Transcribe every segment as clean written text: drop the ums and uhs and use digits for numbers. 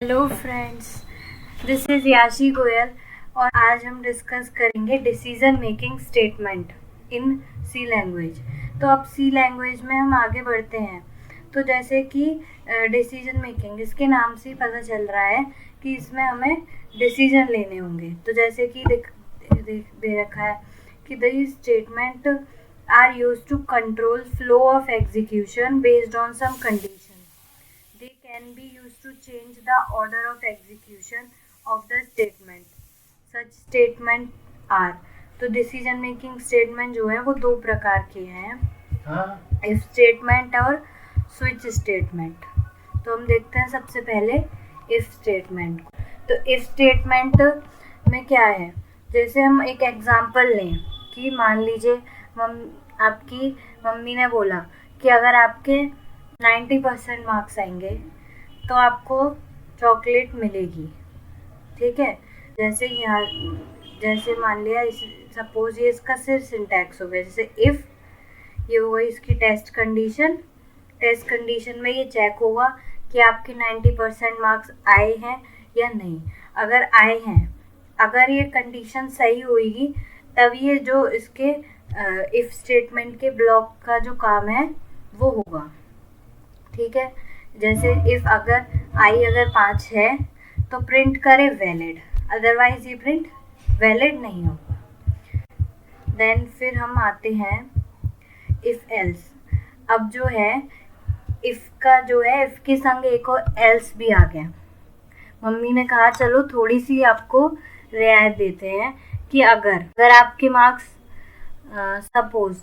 Hello friends, this is याशी गोयल और आज हम डिस्कस करेंगे decision making statement in C language. तो अब सी लैंग्वेज में हम आगे बढ़ते हैं। तो जैसे कि डिसीजन मेकिंग, इसके नाम से ही पता चल रहा है कि इसमें हमें डिसीजन लेने होंगे। तो जैसे कि दे रखा है कि these statement are used to control flow of execution based on some condition. They can be used to change the order of execution of the statement. Such statement are. तो डिसीजन मेकिंग स्टेटमेंट जो है वो दो प्रकार के हैं, if statement और switch statement. तो हम देखते हैं सबसे पहले इफ स्टेटमेंट को। तो इफ स्टेटमेंट में क्या है, जैसे हम एक एग्जांपल लें कि मान लीजिए आपकी मम्मी ने बोला कि अगर आपके 90% मार्क्स आएंगे तो आपको चॉकलेट मिलेगी। ठीक है, जैसे मान लिया सपोज ये इसका सिर्फ सिंटैक्स हो गया। जैसे इफ़ ये हो गई इसकी टेस्ट कंडीशन में ये चेक होगा कि आपके 90% मार्क्स आए हैं या नहीं। अगर आए हैं, अगर ये कंडीशन सही होगी तब ये जो इसके इफ़ स्टेटमेंट के ब्लॉक का जो काम है वो होगा। ठीक है, जैसे इफ अगर अगर 5 है तो प्रिंट करे वैलिड, अदरवाइज ये प्रिंट वैलिड नहीं होगा। देन फिर हम आते हैं इफ एल्स। अब जो है इफ का जो है इफ के संग एक और एल्स भी आ गया। मम्मी ने कहा चलो थोड़ी सी आपको रियायत देते हैं कि अगर आपके मार्क्स सपोज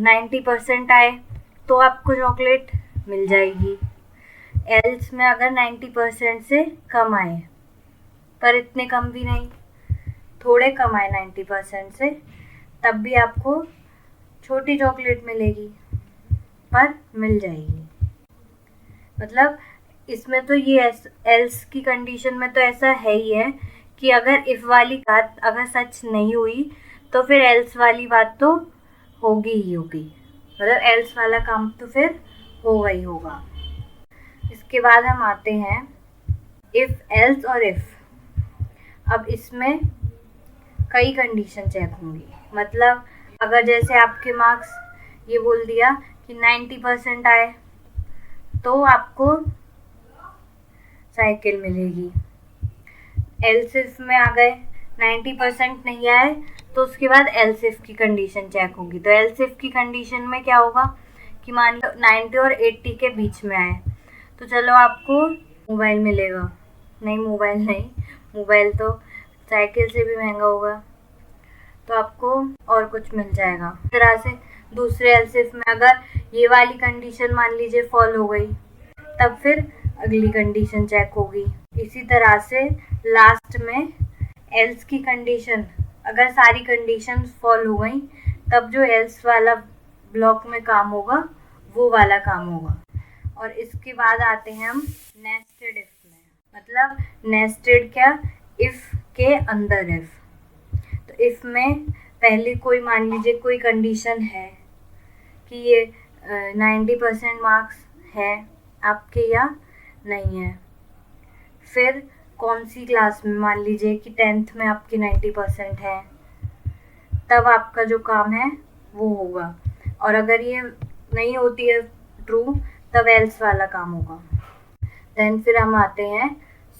90% आए तो आपको चॉकलेट मिल जाएगी। एल्स में अगर 90% से कम आए, पर इतने कम भी नहीं, थोड़े कम आए 90% से, तब भी आपको छोटी चॉकलेट मिलेगी, पर मिल जाएगी। मतलब इसमें तो ये एल्स की कंडीशन में तो ऐसा है ही है कि अगर इफ वाली बात अगर सच नहीं हुई तो फिर एल्स वाली बात तो होगी ही होगी। मतलब एल्स वाला काम तो फिर होगा ही होगा। इसके बाद हम आते हैं इफ एल्स और इफ। अब इसमें कई कंडीशन चेक होंगी। मतलब अगर जैसे आपके मार्क्स ये बोल दिया कि 90% आए तो आपको साइकिल मिलेगी। एल्स इफ में आ गए 90% नहीं आए तो उसके बाद एल्स इफ की कंडीशन चेक होगी। तो एल्स इफ की कंडीशन में क्या होगा कि मान लो 90 और 80 के बीच में आए तो चलो आपको मोबाइल मिलेगा। नहीं, मोबाइल तो साइकिल से भी महंगा होगा, तो आपको और कुछ मिल जाएगा। इस तरह से दूसरे एल्स इफ में अगर ये वाली कंडीशन मान लीजिए फॉल हो गई तब फिर अगली कंडीशन चेक होगी। इसी तरह से लास्ट में एल्स की कंडीशन, अगर सारी कंडीशन फॉल हो गई तब जो एल्स वाला ब्लॉक में काम होगा वो वाला काम होगा। और इसके बाद आते हैं हम नेस्टेड इफ में। मतलब नेस्टेड क्या, इफ के अंदर इफ। तो इफ में पहले कोई मान लीजिए कोई कंडीशन है कि ये 90% मार्क्स है आपके या नहीं है। फिर कौन सी क्लास में, मान लीजिए कि 10th में आपके 90% है, तब आपका जो काम है वो होगा। और अगर ये नहीं होती है ट्रू तब एल्स वाला काम होगा। देन फिर हम आते हैं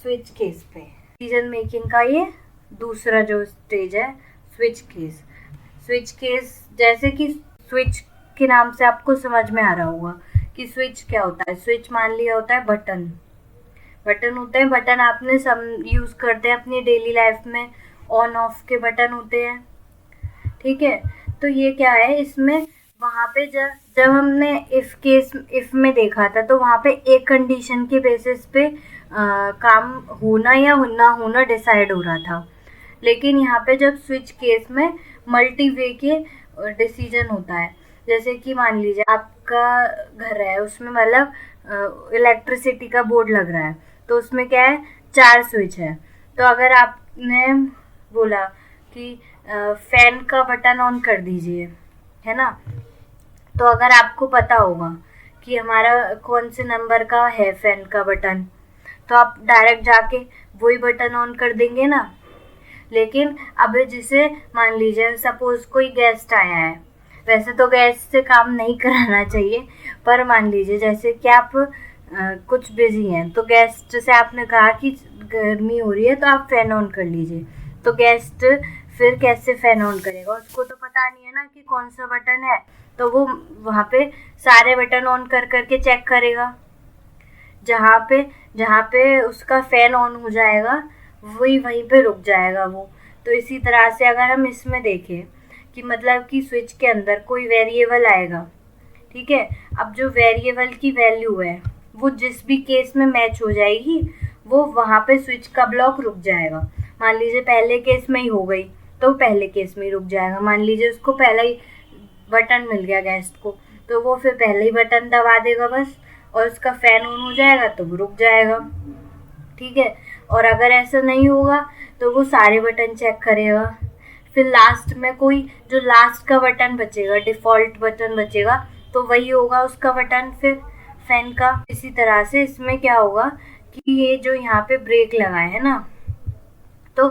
स्विच केस पे। डिसीजन मेकिंग का ये दूसरा जो स्टेज है स्विच केस। जैसे कि स्विच के नाम से आपको समझ में आ रहा होगा कि स्विच क्या होता है। स्विच मान लिया होता है बटन होते हैं। बटन आपने सब यूज़ करते हैं अपनी डेली लाइफ में, ऑन ऑफ के बटन होते हैं। ठीक है, तो ये क्या है, इसमें वहाँ पे जब हमने इफ में देखा था तो वहाँ पे एक कंडीशन के बेसिस पे काम होना या ना होना डिसाइड हो रहा था। लेकिन यहाँ पे जब स्विच केस में मल्टी वे के डिसीजन होता है। जैसे कि मान लीजिए आपका घर है, उसमें मतलब इलेक्ट्रिसिटी का बोर्ड लग रहा है, तो उसमें क्या है 4 स्विच है। तो अगर आपने बोला कि फैन का बटन ऑन कर दीजिए, है ना, तो अगर आपको पता होगा कि हमारा कौन से नंबर का है फैन का बटन, तो आप डायरेक्ट जाके वही बटन ऑन कर देंगे ना। लेकिन अब जैसे मान लीजिए सपोज कोई गेस्ट आया है, वैसे तो गेस्ट से काम नहीं कराना चाहिए, पर मान लीजिए जैसे कि आप कुछ बिजी हैं, तो गेस्ट से आपने कहा कि गर्मी हो रही है तो आप फैन ऑन कर लीजिए, तो गेस्ट फिर कैसे फैन ऑन करेगा? उसको तो पता नहीं है ना कि कौन सा बटन है, तो वो वहाँ पे सारे बटन ऑन कर करके चेक करेगा। जहाँ पे उसका फैन ऑन हो जाएगा वहीं पे रुक जाएगा वो। तो इसी तरह से अगर हम इसमें देखें कि मतलब कि स्विच के अंदर कोई वेरिएबल आएगा, ठीक है, अब जो वेरिएबल की वैल्यू है वो जिस भी केस में मैच हो जाएगी वो वहाँ पे स्विच का ब्लॉक रुक जाएगा। मान लीजिए पहले केस में ही हो गई तो पहले केस में ही रुक जाएगा। मान लीजिए उसको पहला ही बटन मिल गया गेस्ट को, तो वो फिर पहले ही बटन दबा देगा बस, और उसका फैन ऑन हो जाएगा तो वो रुक जाएगा, ठीक है। और अगर ऐसा नहीं होगा तो वो सारे बटन चेक करेगा, फिर लास्ट में कोई जो लास्ट का बटन बचेगा, डिफ़ॉल्ट बटन बचेगा, तो वही होगा उसका बटन फिर फैन का। इसी तरह से इसमें क्या होगा कि ये जो यहाँ पे ब्रेक लगाए है ना, तो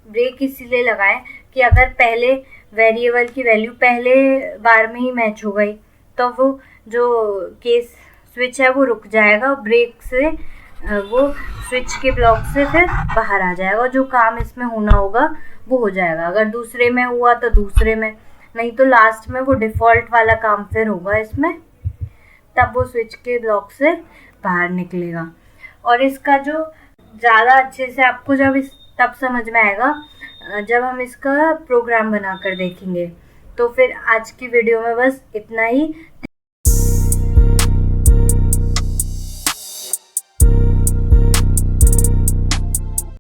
ब्रेक इसीलिए लगाए कि अगर पहले वेरिएबल की वैल्यू पहले बार में ही मैच हो गई तो वो जो केस स्विच है वो रुक जाएगा, ब्रेक से वो स्विच के ब्लॉक से फिर बाहर आ जाएगा, जो काम इसमें होना होगा वो हो जाएगा। अगर दूसरे में हुआ तो दूसरे में, नहीं तो लास्ट में वो डिफ़ॉल्ट वाला काम फिर होगा इसमें, तब वो स्विच के ब्लॉक से बाहर निकलेगा। और इसका जो ज़्यादा अच्छे से आपको तब समझ में आएगा जब हम इसका प्रोग्राम बना कर देखेंगे। तो फिर आज की वीडियो में बस इतना ही।